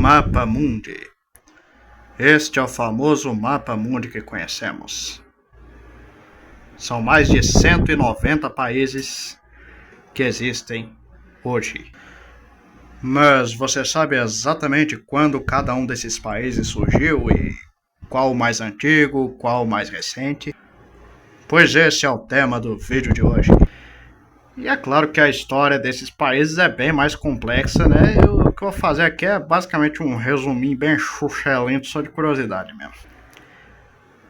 Mapa Mundi. Este é o famoso Mapa Mundi que conhecemos. São mais de 190 países que existem hoje. Mas você sabe exatamente quando cada um desses países surgiu e qual o mais antigo, qual o mais recente? Pois esse é o tema do vídeo de hoje. E é claro que a história desses países é bem mais complexa, né? O que eu vou fazer aqui é basicamente um resuminho bem chuchelento, só de curiosidade mesmo.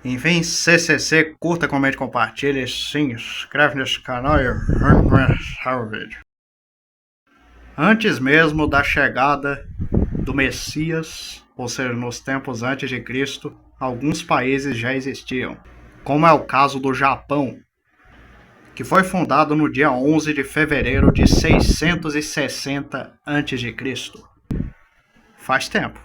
Enfim, CCC, curta, comente, compartilhe, se inscreve nesse canal e vamos começar o vídeo. Antes mesmo da chegada do Messias, ou seja, nos tempos antes de Cristo, alguns países já existiam, como é o caso do Japão, que foi fundado no dia 11 de fevereiro de 660 a.C. Faz tempo.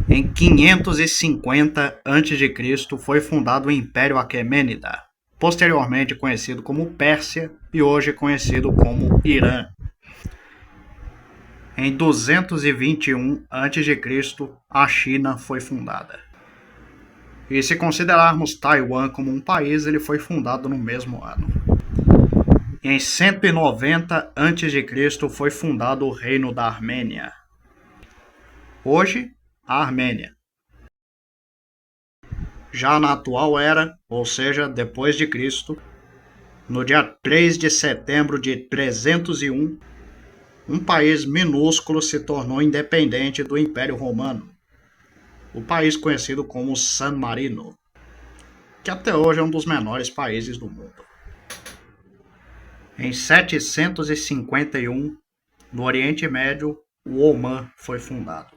Em 550 a.C. foi fundado o Império Aquemênida, posteriormente conhecido como Pérsia e hoje conhecido como Irã. Em 221 a.C., a China foi fundada. E se considerarmos Taiwan como um país, ele foi fundado no mesmo ano. Em 190 a.C. foi fundado o Reino da Armênia. Hoje, a Armênia. Já na atual era, ou seja, depois de Cristo, no dia 3 de setembro de 301, um país minúsculo se tornou independente do Império Romano. O país conhecido como San Marino, que até hoje é um dos menores países do mundo. Em 751, no Oriente Médio, o Omã foi fundado.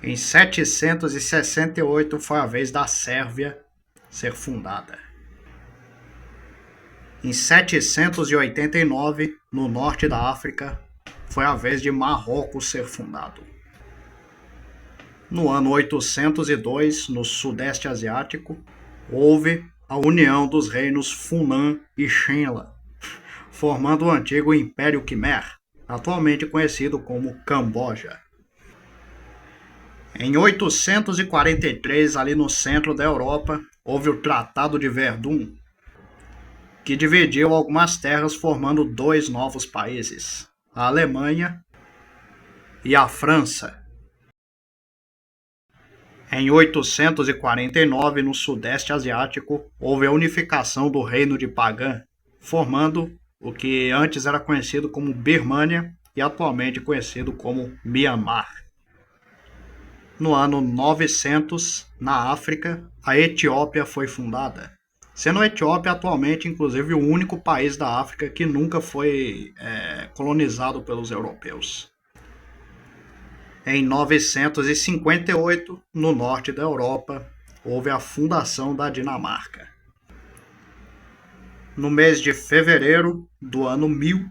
Em 768 foi a vez da Sérvia ser fundada. Em 789, no norte da África, foi a vez de Marrocos ser fundado. No ano 802, no Sudeste Asiático, houve a união dos reinos Funan e Shenla, formando o antigo Império Khmer, atualmente conhecido como Camboja. Em 843, ali no centro da Europa, houve o Tratado de Verdun, que dividiu algumas terras formando dois novos países, a Alemanha e a França. Em 849, no Sudeste Asiático, houve a unificação do Reino de Pagan, formando o que antes era conhecido como Birmânia e atualmente conhecido como Myanmar. No ano 900, na África, a Etiópia foi fundada, sendo a Etiópia atualmente, inclusive, o único país da África que nunca foi colonizado pelos europeus. Em 958, no norte da Europa, houve a fundação da Dinamarca. No mês de fevereiro do ano 1000,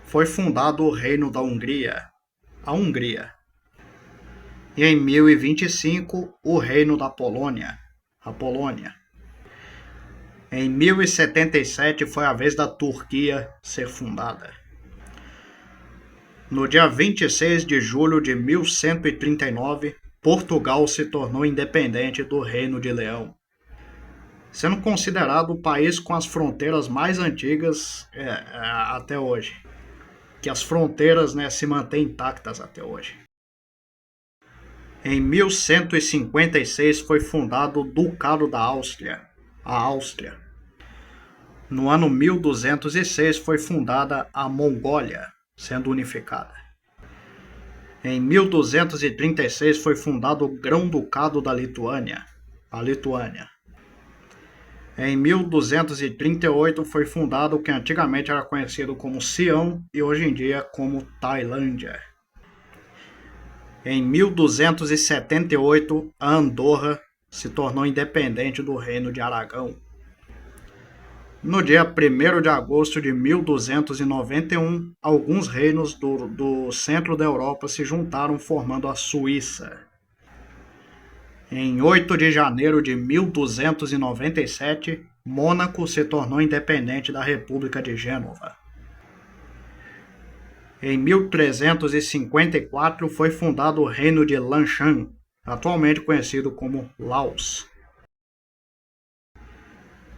foi fundado o Reino da Hungria, a Hungria. E em 1025, o Reino da Polônia, a Polônia. Em 1077 foi a vez da Turquia ser fundada. No dia 26 de julho de 1139, Portugal se tornou independente do Reino de Leão, sendo considerado o país com as fronteiras mais antigas até hoje, que as fronteiras se mantêm intactas até hoje. Em 1156 foi fundado o Ducado da Áustria, a Áustria. No ano 1206 foi fundada a Mongólia, sendo unificada. Em 1236 foi fundado o Grão-Ducado da Lituânia, a Lituânia. Em 1238 foi fundado o que antigamente era conhecido como Sião e hoje em dia como Tailândia. Em 1278, a Andorra se tornou independente do Reino de Aragão. No dia 1º de agosto de 1291, alguns reinos do centro da Europa se juntaram formando a Suíça. Em 8 de janeiro de 1297, Mônaco se tornou independente da República de Gênova. Em 1354 foi fundado o Reino de Lanshan, atualmente conhecido como Laos.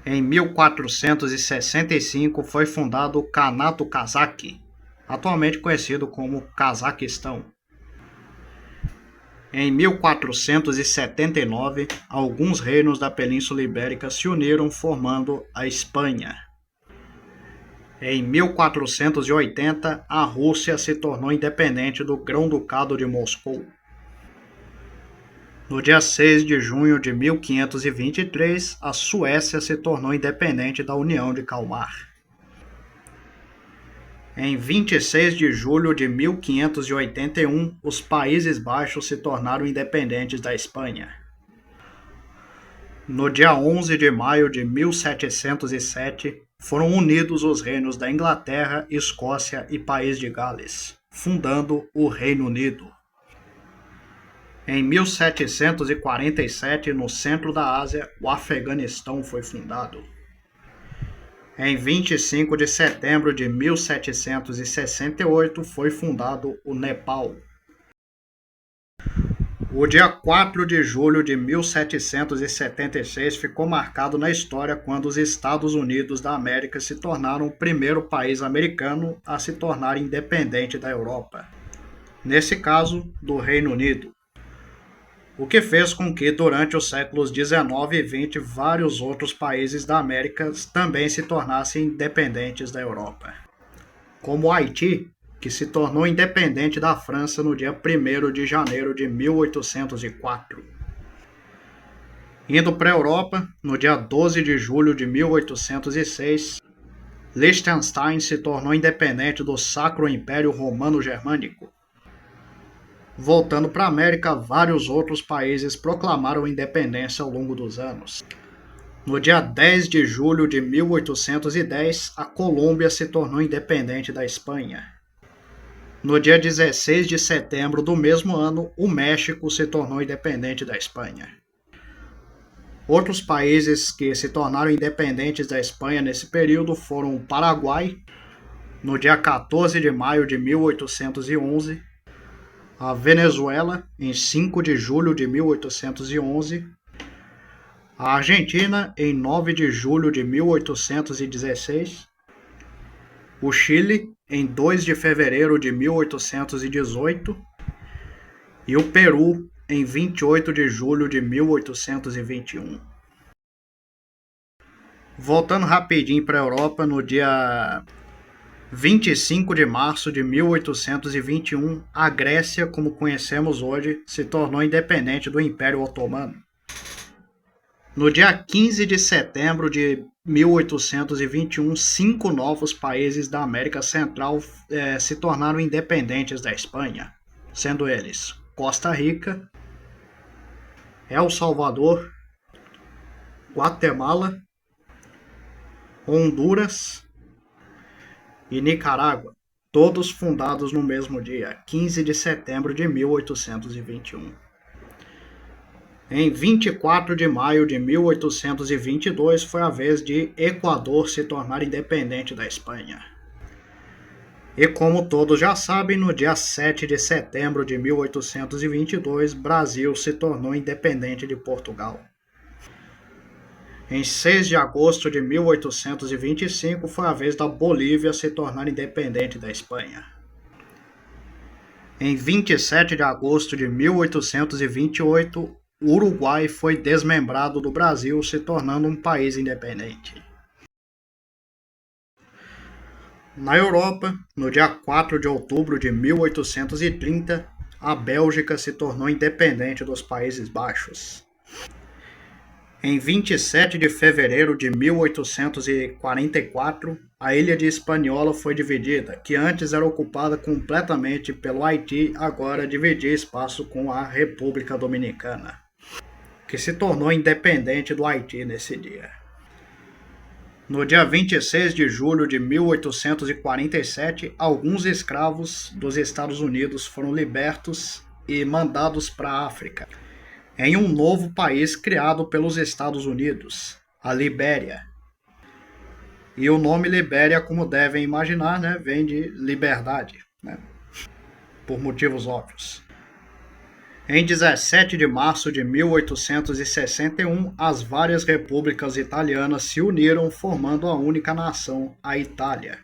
Em 1465 foi fundado o Kanato Cazaque, atualmente conhecido como Cazaquistão. Em 1479, alguns reinos da Península Ibérica se uniram formando a Espanha. Em 1480, a Rússia se tornou independente do Grão-Ducado de Moscou. No dia 6 de junho de 1523, a Suécia se tornou independente da União de Kalmar. Em 26 de julho de 1581, os Países Baixos se tornaram independentes da Espanha. No dia 11 de maio de 1707, foram unidos os reinos da Inglaterra, Escócia e País de Gales, fundando o Reino Unido. Em 1747, no centro da Ásia, o Afeganistão foi fundado. Em 25 de setembro de 1768 foi fundado o Nepal. O dia 4 de julho de 1776 ficou marcado na história quando os Estados Unidos da América se tornaram o primeiro país americano a se tornar independente da Europa. Nesse caso, do Reino Unido. O que fez com que, durante os séculos XIX e XX, vários outros países da América também se tornassem independentes da Europa. Como o Haiti, que se tornou independente da França no dia 1º de janeiro de 1804. Indo para a Europa, no dia 12 de julho de 1806, Liechtenstein se tornou independente do Sacro Império Romano Germânico. Voltando para a América, vários outros países proclamaram independência ao longo dos anos. No dia 10 de julho de 1810, a Colômbia se tornou independente da Espanha. No dia 16 de setembro do mesmo ano, o México se tornou independente da Espanha. Outros países que se tornaram independentes da Espanha nesse período foram o Paraguai, no dia 14 de maio de 1811, a Venezuela, em 5 de julho de 1811, a Argentina, em 9 de julho de 1816, o Chile, em 2 de fevereiro de 1818, e o Peru, em 28 de julho de 1821. Voltando rapidinho para a Europa, no dia 25 de março de 1821, a Grécia, como conhecemos hoje, se tornou independente do Império Otomano. No dia 15 de setembro de 1821, 5 novos países da América Central se tornaram independentes da Espanha, sendo eles Costa Rica, El Salvador, Guatemala, Honduras e Nicarágua, todos fundados no mesmo dia, 15 de setembro de 1821. Em 24 de maio de 1822 foi a vez de Equador se tornar independente da Espanha. E como todos já sabem, no dia 7 de setembro de 1822, Brasil se tornou independente de Portugal. Em 6 de agosto de 1825 foi a vez da Bolívia se tornar independente da Espanha. Em 27 de agosto de 1828, o Uruguai foi desmembrado do Brasil, se tornando um país independente. Na Europa, no dia 4 de outubro de 1830, a Bélgica se tornou independente dos Países Baixos. Em 27 de fevereiro de 1844, a ilha de Hispaniola foi dividida, que antes era ocupada completamente pelo Haiti, agora dividia espaço com a República Dominicana, que se tornou independente do Haiti nesse dia. No dia 26 de julho de 1847, alguns escravos dos Estados Unidos foram libertos e mandados para a África, em um novo país criado pelos Estados Unidos, a Libéria. E o nome Libéria, como devem imaginar, vem de liberdade. né? Por motivos óbvios. Em 17 de março de 1861, as várias repúblicas italianas se uniram formando a única nação, a Itália.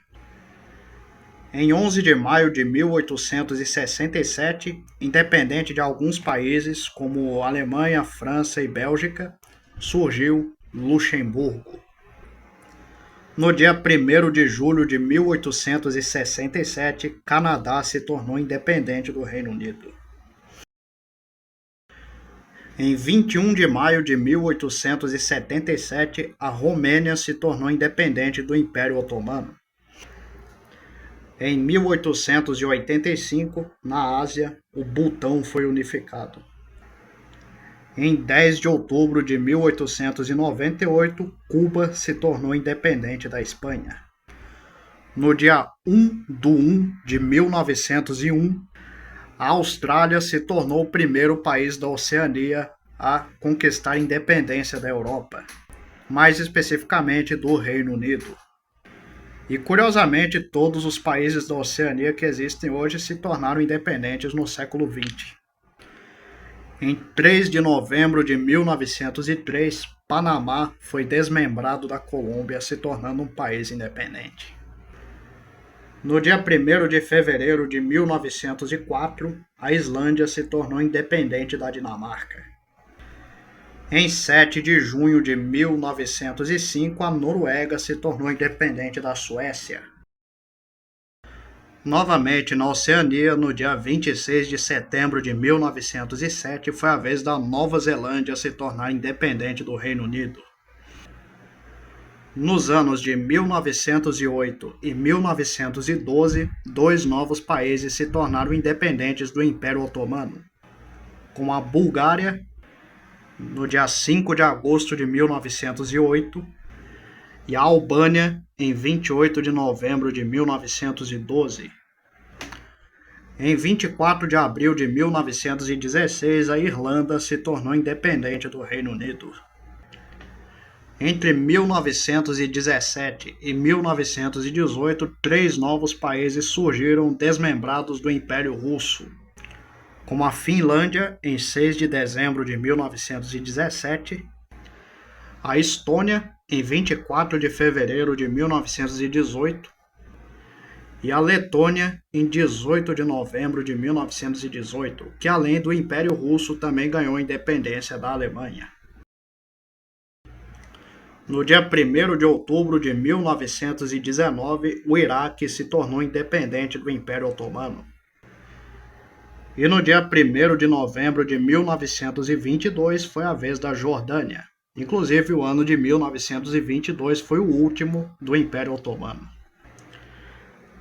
Em 11 de maio de 1867, independente de alguns países como Alemanha, França e Bélgica, surgiu Luxemburgo. No dia 1º de julho de 1867, Canadá se tornou independente do Reino Unido. Em 21 de maio de 1877, a Romênia se tornou independente do Império Otomano. Em 1885, na Ásia, o Butão foi unificado. Em 10 de outubro de 1898, Cuba se tornou independente da Espanha. No dia 1/1 de 1901, a Austrália se tornou o primeiro país da Oceania a conquistar a independência da Europa, mais especificamente do Reino Unido. E curiosamente, todos os países da Oceania que existem hoje se tornaram independentes no século XX. Em 3 de novembro de 1903, Panamá foi desmembrado da Colômbia, se tornando um país independente. No dia 1º de fevereiro de 1904, a Islândia se tornou independente da Dinamarca. Em 7 de junho de 1905, a Noruega se tornou independente da Suécia. Novamente na Oceania, no dia 26 de setembro de 1907, foi a vez da Nova Zelândia se tornar independente do Reino Unido. Nos anos de 1908 e 1912, dois novos países se tornaram independentes do Império Otomano, com a Bulgária, no dia 5 de agosto de 1908, e a Albânia, em 28 de novembro de 1912. Em 24 de abril de 1916, a Irlanda se tornou independente do Reino Unido. Entre 1917 e 1918, 3 novos países surgiram desmembrados do Império Russo, como a Finlândia, em 6 de dezembro de 1917, a Estônia, em 24 de fevereiro de 1918, e a Letônia, em 18 de novembro de 1918, que além do Império Russo também ganhou a independência da Alemanha. No dia 1º de outubro de 1919, o Iraque se tornou independente do Império Otomano. E no dia 1º de novembro de 1922 foi a vez da Jordânia. Inclusive, o ano de 1922 foi o último do Império Otomano.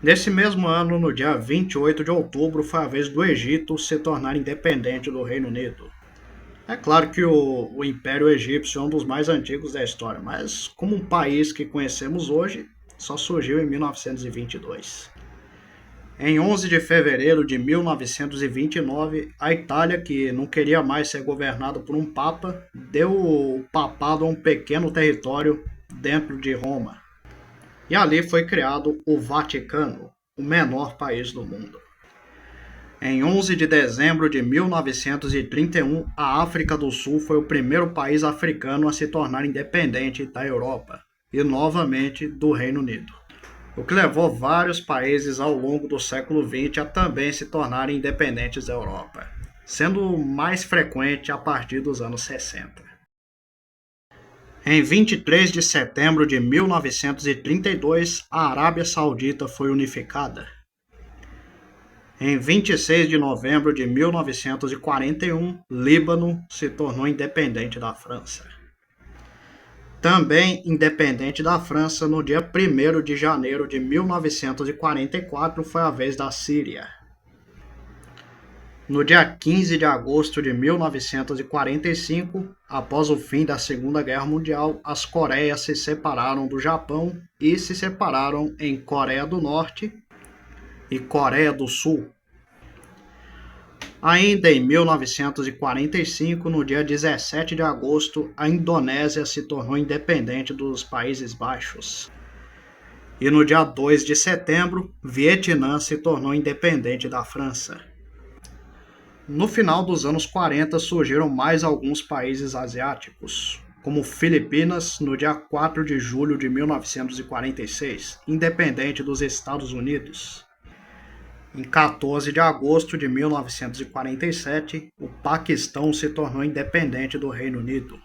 Nesse mesmo ano, no dia 28 de outubro, foi a vez do Egito se tornar independente do Reino Unido. É claro que o Império Egípcio é um dos mais antigos da história, mas como um país que conhecemos hoje, só surgiu em 1922. Em 11 de fevereiro de 1929, a Itália, que não queria mais ser governada por um papa, deu o papado a um pequeno território dentro de Roma. E ali foi criado o Vaticano, o menor país do mundo. Em 11 de dezembro de 1931, a África do Sul foi o primeiro país africano a se tornar independente da Europa e novamente do Reino Unido, o que levou vários países ao longo do século XX a também se tornarem independentes da Europa, sendo mais frequente a partir dos anos 60. Em 23 de setembro de 1932, a Arábia Saudita foi unificada. Em 26 de novembro de 1941, Líbano se tornou independente da França. Também independente da França, no dia 1º de janeiro de 1944, foi a vez da Síria. No dia 15 de agosto de 1945, após o fim da Segunda Guerra Mundial, as Coreias se separaram do Japão e se separaram em Coreia do Norte e Coreia do Sul. Ainda em 1945, no dia 17 de agosto, a Indonésia se tornou independente dos Países Baixos. E no dia 2 de setembro, Vietnã se tornou independente da França. No final dos anos 40 surgiram mais alguns países asiáticos, como Filipinas no dia 4 de julho de 1946, independente dos Estados Unidos. Em 14 de agosto de 1947, o Paquistão se tornou independente do Reino Unido.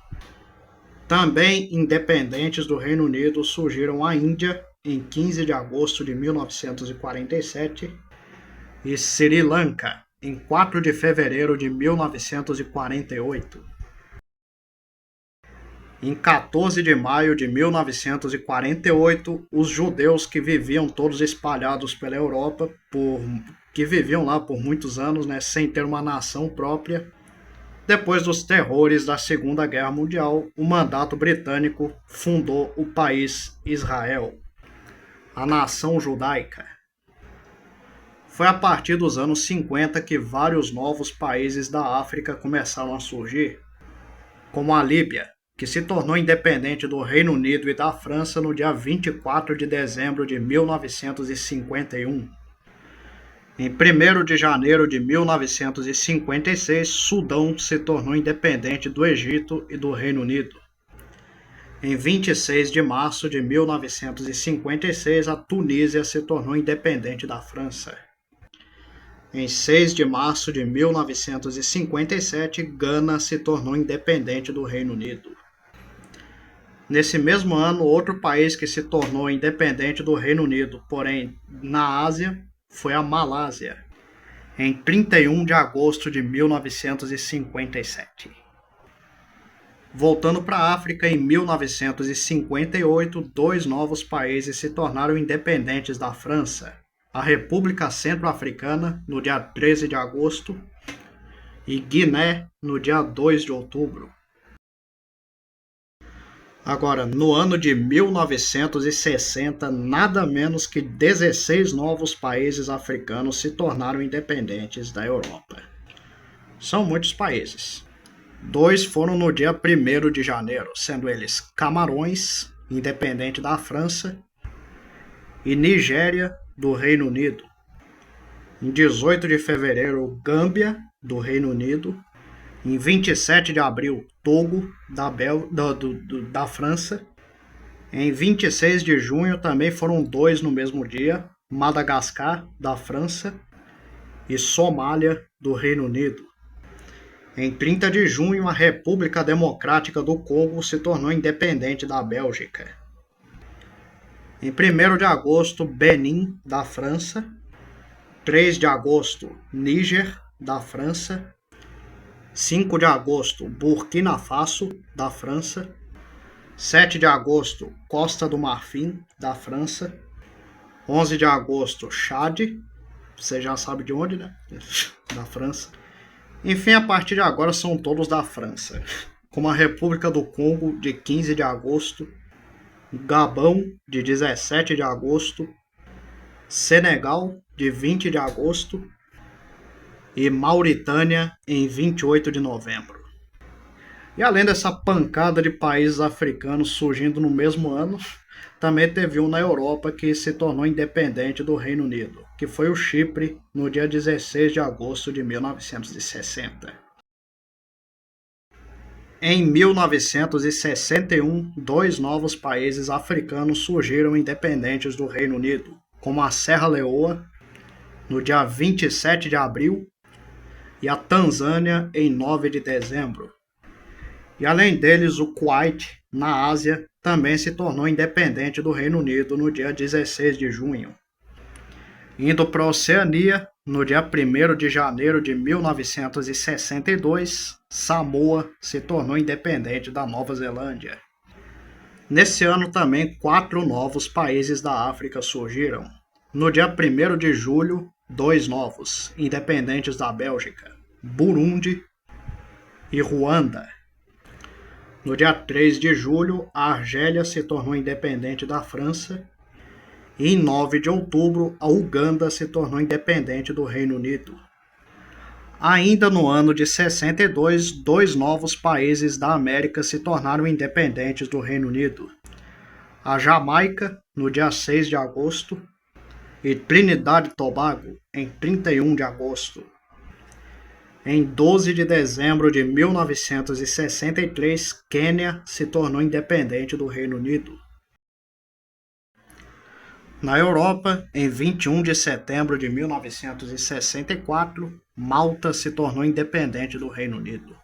Também independentes do Reino Unido surgiram a Índia em 15 de agosto de 1947 e Sri Lanka em 4 de fevereiro de 1948. Em 14 de maio de 1948, os judeus que viviam todos espalhados pela Europa, que viviam lá por muitos anos, sem ter uma nação própria, depois dos terrores da Segunda Guerra Mundial, o mandato britânico fundou o país Israel, a nação judaica. Foi a partir dos anos 50 que vários novos países da África começaram a surgir, como a Líbia, que se tornou independente do Reino Unido e da França no dia 24 de dezembro de 1951. Em 1º de janeiro de 1956, Sudão se tornou independente do Egito e do Reino Unido. Em 26 de março de 1956, a Tunísia se tornou independente da França. Em 6 de março de 1957, Gana se tornou independente do Reino Unido. Nesse mesmo ano, outro país que se tornou independente do Reino Unido, porém na Ásia, foi a Malásia, em 31 de agosto de 1957. Voltando para a África, em 1958, 2 novos países se tornaram independentes da França: a República Centro-Africana, no dia 13 de agosto, e Guiné, no dia 2 de outubro. Agora, no ano de 1960, nada menos que 16 novos países africanos se tornaram independentes da Europa. São muitos países. 2 foram no dia 1º de janeiro, sendo eles Camarões, independente da França, e Nigéria, do Reino Unido. Em 18 de fevereiro, Gâmbia, do Reino Unido. Em 27 de abril, Togo, da França. Em 26 de junho, também foram 2 no mesmo dia, Madagascar, da França, e Somália, do Reino Unido. Em 30 de junho, a República Democrática do Congo se tornou independente da Bélgica. Em 1º de agosto, Benin, da França. 3 de agosto, Níger, da França. 5 de agosto, Burkina Faso, da França. 7 de agosto, Costa do Marfim, da França. 11 de agosto, Chad, você já sabe de onde, né? Da França. Enfim, a partir de agora são todos da França, como a República do Congo, de 15 de agosto, Gabão, de 17 de agosto, Senegal, de 20 de agosto, e Mauritânia, em 28 de novembro. E além dessa pancada de países africanos surgindo no mesmo ano, também teve um na Europa que se tornou independente do Reino Unido, que foi o Chipre, no dia 16 de agosto de 1960. Em 1961, 2 novos países africanos surgiram independentes do Reino Unido, como a Serra Leoa, no dia 27 de abril, e a Tanzânia, em 9 de dezembro. E além deles, o Kuwait, na Ásia, também se tornou independente do Reino Unido no dia 16 de junho. Indo para a Oceania, no dia 1º de janeiro de 1962, Samoa se tornou independente da Nova Zelândia. Nesse ano também 4 novos países da África surgiram. No dia 1º de julho, 2 novos, independentes da Bélgica, Burundi e Ruanda. No dia 3 de julho, a Argélia se tornou independente da França. E em 9 de outubro, a Uganda se tornou independente do Reino Unido. Ainda no ano de 62, 2 novos países da América se tornaram independentes do Reino Unido: a Jamaica, no dia 6 de agosto, e Trinidad e Tobago, em 31 de agosto. Em 12 de dezembro de 1963, Quênia se tornou independente do Reino Unido. Na Europa, em 21 de setembro de 1964, Malta se tornou independente do Reino Unido.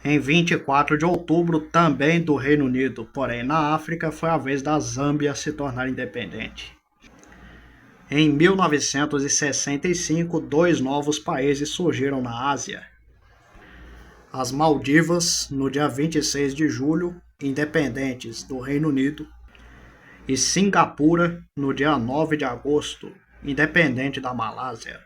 Em 24 de outubro, também do Reino Unido, porém na África, foi a vez da Zâmbia se tornar independente. Em 1965, 2 novos países surgiram na Ásia. As Maldivas, no dia 26 de julho, independentes do Reino Unido, e Singapura, no dia 9 de agosto, independente da Malásia.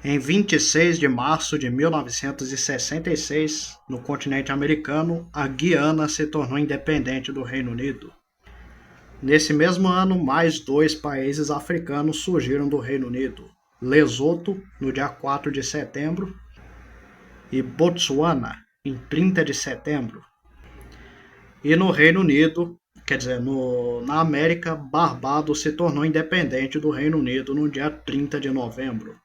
Em 26 de março de 1966, no continente americano, a Guiana se tornou independente do Reino Unido. Nesse mesmo ano, mais 2 países africanos surgiram do Reino Unido: Lesoto, no dia 4 de setembro, e Botsuana, em 30 de setembro. E no Reino Unido, na América, Barbados se tornou independente do Reino Unido no dia 30 de novembro.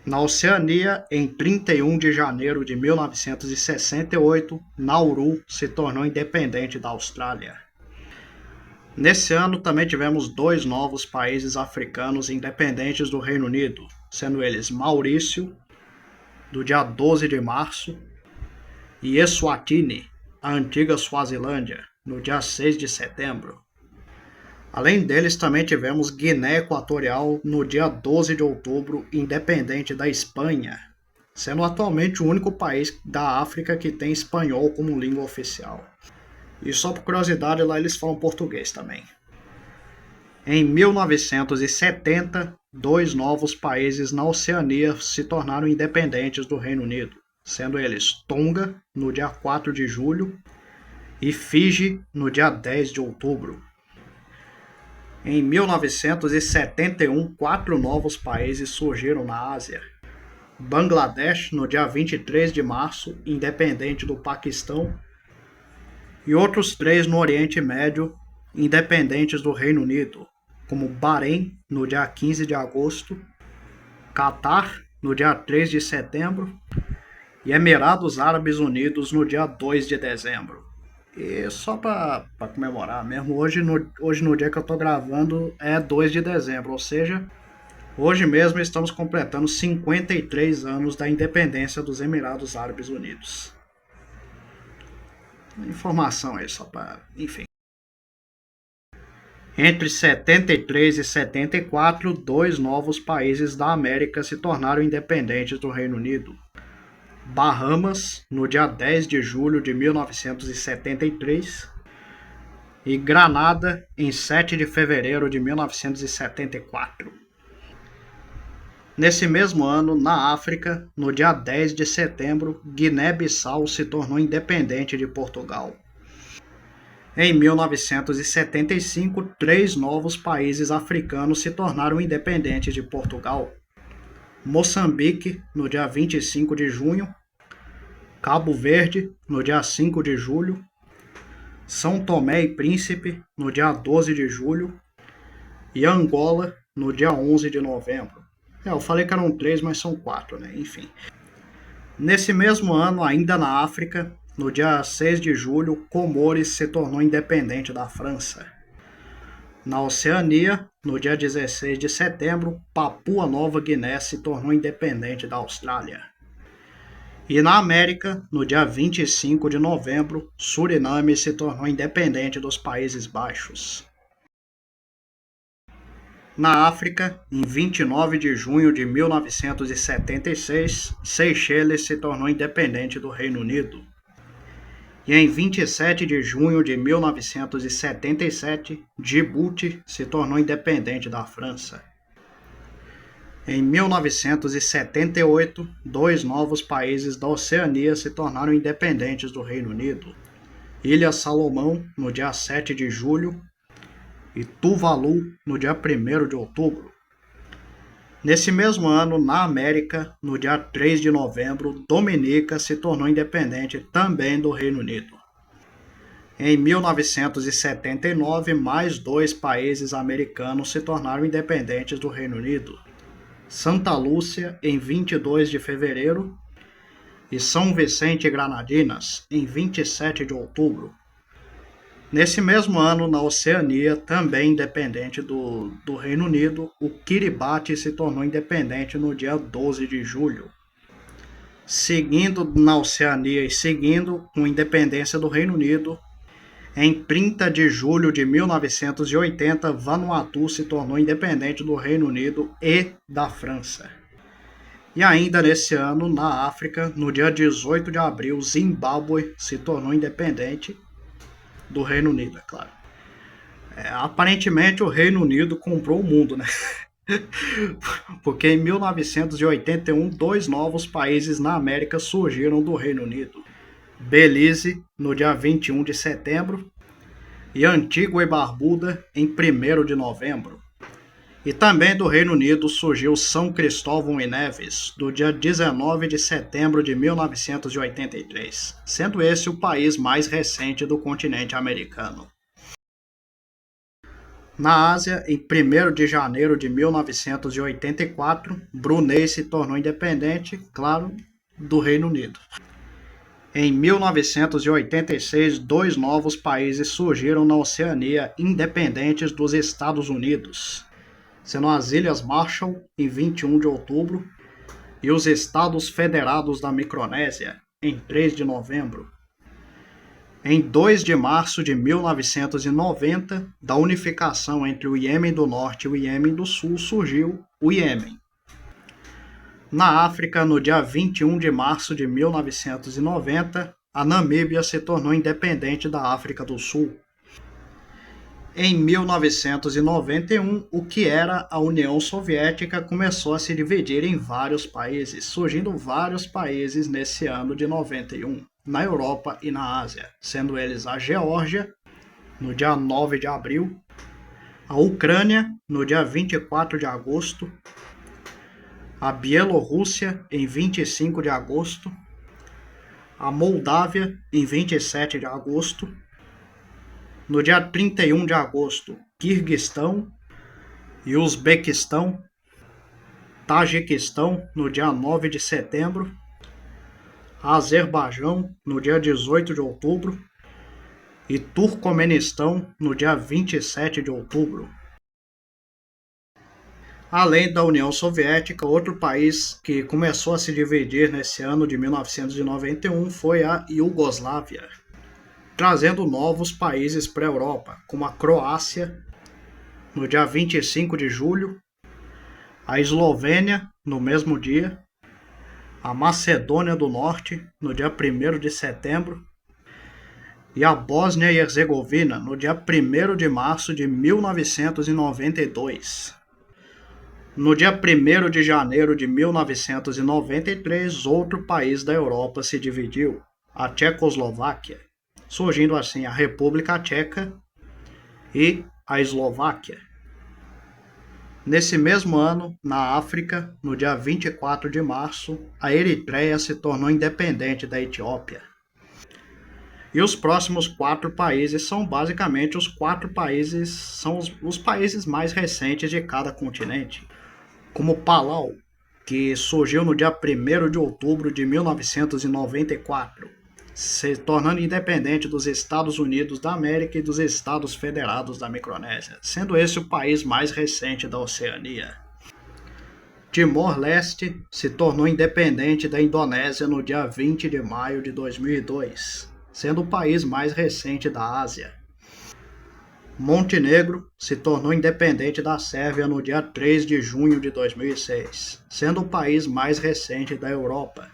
Na Oceania, em 31 de janeiro de 1968, Nauru se tornou independente da Austrália. Nesse ano também tivemos 2 novos países africanos independentes do Reino Unido, sendo eles Maurício, do dia 12 de março, e Eswatini, a antiga Suazilândia, no dia 6 de setembro. Além deles, também tivemos Guiné Equatorial no dia 12 de outubro, independente da Espanha, sendo atualmente o único país da África que tem espanhol como língua oficial. E só por curiosidade, lá eles falam português também. Em 1970, 2 novos países na Oceania se tornaram independentes do Reino Unido, sendo eles Tonga, no dia 4 de julho, e Fiji, no dia 10 de outubro. Em 1971, 4 novos países surgiram na Ásia. Bangladesh, no dia 23 de março, independente do Paquistão, e outros 3 no Oriente Médio, independentes do Reino Unido, como Bahrein, no dia 15 de agosto, Catar, no dia 3 de setembro, e Emirados Árabes Unidos, no dia 2 de dezembro. E só para comemorar mesmo, hoje no dia que eu estou gravando é 2 de dezembro, ou seja, hoje mesmo estamos completando 53 anos da independência dos Emirados Árabes Unidos. Informação aí, só para... enfim. Entre 73 e 74, 2 novos países da América se tornaram independentes do Reino Unido. Bahamas, no dia 10 de julho de 1973, e Granada, em 7 de fevereiro de 1974. Nesse mesmo ano, na África, no dia 10 de setembro, Guiné-Bissau se tornou independente de Portugal. Em 1975, 3 novos países africanos se tornaram independentes de Portugal: Moçambique, no dia 25 de junho, Cabo Verde, no dia 5 de julho, São Tomé e Príncipe, no dia 12 de julho, e Angola, no dia 11 de novembro. Eu falei que eram 3, mas são 4, né? Enfim. Nesse mesmo ano, ainda na África, no dia 6 de julho, Comores se tornou independente da França. Na Oceania, no dia 16 de setembro, Papua Nova Guiné se tornou independente da Austrália. E na América, no dia 25 de novembro, Suriname se tornou independente dos Países Baixos. Na África, em 29 de junho de 1976, Seychelles se tornou independente do Reino Unido. E em 27 de junho de 1977, Djibouti se tornou independente da França. Em 1978, 2 novos países da Oceania se tornaram independentes do Reino Unido: Ilha Salomão, no dia 7 de julho, e Tuvalu, no dia 1º de outubro. Nesse mesmo ano, na América, no dia 3 de novembro, Dominica se tornou independente também do Reino Unido. Em 1979, mais 2 países americanos se tornaram independentes do Reino Unido. Santa Lúcia, em 22 de fevereiro, e São Vicente e Granadinas, em 27 de outubro. Nesse mesmo ano, na Oceania, também independente do Reino Unido, o Kiribati se tornou independente no dia 12 de julho. Seguindo na Oceania e seguindo com a independência do Reino Unido, em 30 de julho de 1980, Vanuatu se tornou independente do Reino Unido e da França. E ainda nesse ano, na África, no dia 18 de abril, Zimbábue se tornou independente do Reino Unido, é claro. Aparentemente o Reino Unido comprou o mundo, né? Porque em 1981, 2 novos países na América surgiram do Reino Unido. Belize, no dia 21 de setembro, e Antigua e Barbuda, em 1º de novembro. E também do Reino Unido surgiu São Cristóvão e Neves, do dia 19 de setembro de 1983, sendo esse o país mais recente do continente americano. Na Ásia, em 1º de janeiro de 1984, Brunei se tornou independente, claro, do Reino Unido. Em 1986, 2 novos países surgiram na Oceania, independentes dos Estados Unidos, sendo as Ilhas Marshall, em 21 de outubro, e os Estados Federados da Micronésia, em 3 de novembro. Em 2 de março de 1990, da unificação entre o Iêmen do Norte e o Iêmen do Sul, surgiu o Iêmen. Na África, no dia 21 de março de 1990, a Namíbia se tornou independente da África do Sul. Em 1991, o que era a União Soviética começou a se dividir em vários países, surgindo vários países nesse ano de 91, na Europa e na Ásia, sendo eles a Geórgia, no dia 9 de abril, a Ucrânia, no dia 24 de agosto, a Bielorrússia, em 25 de agosto, a Moldávia, em 27 de agosto, no dia 31 de agosto, Quirguistão e Uzbequistão, Tajiquistão, no dia 9 de setembro, Azerbaijão, no dia 18 de outubro, e Turcomenistão, no dia 27 de outubro. Além da União Soviética, outro país que começou a se dividir nesse ano de 1991 foi a Iugoslávia, trazendo novos países para a Europa, como a Croácia, no dia 25 de julho, a Eslovênia, no mesmo dia, a Macedônia do Norte, no dia 1º de setembro, e a Bósnia e Herzegovina, no dia 1º de março de 1992. No dia 1º de janeiro de 1993, outro país da Europa se dividiu, a Tchecoslováquia, surgindo assim a República Tcheca e a Eslováquia. Nesse mesmo ano, na África, no dia 24 de março, a Eritreia se tornou independente da Etiópia. E os próximos 4 países são basicamente os 4 países, são os países mais recentes de cada continente, como Palau, que surgiu no dia 1º de outubro de 1994, se tornando independente dos Estados Unidos da América e dos Estados Federados da Micronésia, sendo esse o país mais recente da Oceania. Timor-Leste se tornou independente da Indonésia no dia 20 de maio de 2002, sendo o país mais recente da Ásia. Montenegro se tornou independente da Sérvia no dia 3 de junho de 2006, sendo o país mais recente da Europa.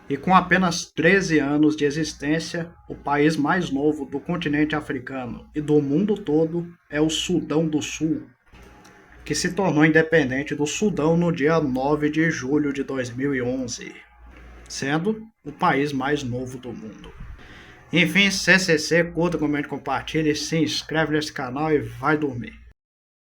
E com apenas 13 anos de existência, o país mais novo do continente africano e do mundo todo é o Sudão do Sul, que se tornou independente do Sudão no dia 9 de julho de 2011, sendo o país mais novo do mundo. Enfim, CCC, curta, comente, compartilhe, se inscreve nesse canal e vai dormir.